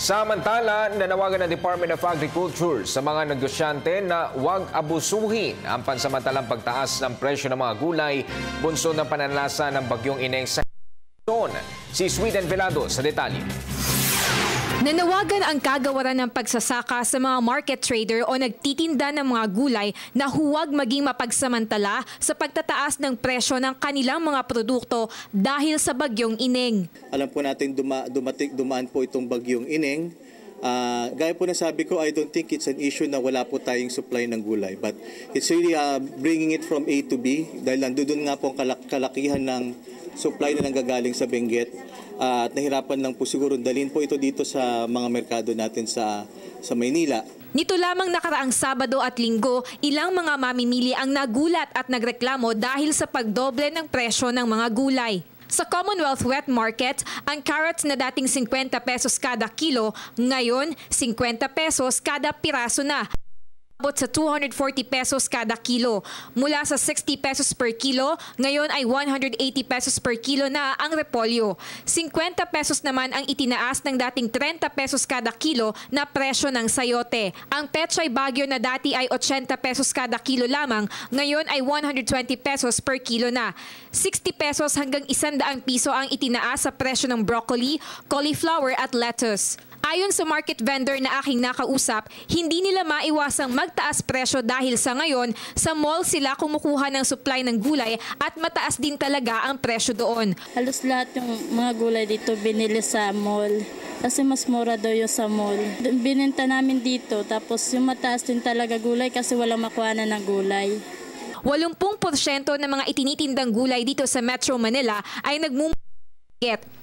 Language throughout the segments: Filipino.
Samantala, nanawagan ng Department of Agriculture sa mga negosyante na huwag abusuhin ang pansamantalang pagtaas ng presyo ng mga gulay bunsod ng pananalasa ng bagyong Ineng sa Luzon. Si Sweden Velado sa detalye. Nanawagan ang kagawaran ng pagsasaka sa mga market trader o nagtitinda ng mga gulay na huwag maging mapagsamantala sa pagtataas ng presyo ng kanilang mga produkto dahil sa bagyong Ineng. Alam po natin dumaan po itong bagyong Ineng. Gaya po na sabi ko, I don't think it's an issue na wala po tayong supply ng gulay. But it's really bringing it from A to B dahil nandun nga po ang kalakihan ng supply na nanggagaling sa Benguet. At nahirapan lang po siguro dalhin po ito dito sa mga merkado natin sa Maynila. Nito lamang nakaraang Sabado at Linggo, ilang mga mamimili ang nagulat at nagreklamo dahil sa pagdoble ng presyo ng mga gulay. Sa Commonwealth Wet Market, ang carrots na dating 50 pesos kada kilo, ngayon 50 pesos kada piraso na. Abot sa 240 pesos kada kilo. Mula sa 60 pesos per kilo, ngayon ay 180 pesos per kilo na ang repolyo. 50 pesos naman ang itinaas ng dating 30 pesos kada kilo na presyo ng sayote. Ang pechay bagyo na dati ay 80 pesos kada kilo lamang, ngayon ay 120 pesos per kilo na. 60 pesos hanggang 100 piso ang itinaas sa presyo ng broccoli, cauliflower at lettuce. Ayon sa market vendor na aking nakausap, hindi nila maiwasang magtaas presyo dahil sa ngayon, sa mall sila kumukuha ng supply ng gulay at mataas din talaga ang presyo doon. Halos lahat yung mga gulay dito binili sa mall kasi mas mura daw yung sa mall. Bininta namin dito tapos yung mataas din talaga gulay kasi walang makuha na ng gulay. 80% ng mga itinitindang gulay dito sa Metro Manila ay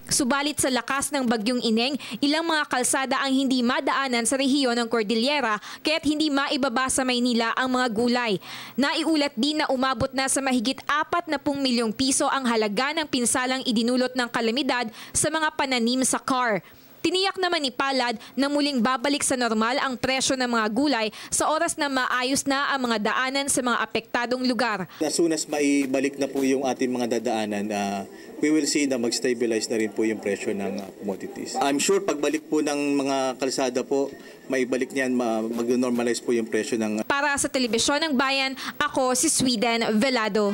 Subalit sa lakas ng bagyong Ineng, ilang mga kalsada ang hindi madaanan sa rehiyon ng Cordillera kaya't hindi maibaba sa Maynila ang mga gulay. Naiulat din na umabot na sa mahigit 40 milyong piso ang halaga ng pinsalang idinulot ng kalamidad sa mga pananim sa CAR. Tiniyak naman ni Palad na muling babalik sa normal ang presyo ng mga gulay sa oras na maayos na ang mga daanan sa mga apektadong lugar. As soon as maibalik na po yung ating mga dadaanan, we will see na mag-stabilize na rin po yung presyo ng commodities. I'm sure pagbalik po ng mga kalsada po, maibalik niyan, mag-normalize po yung presyo ng... Para sa Telebisyon ng Bayan, ako si Sweden Velado.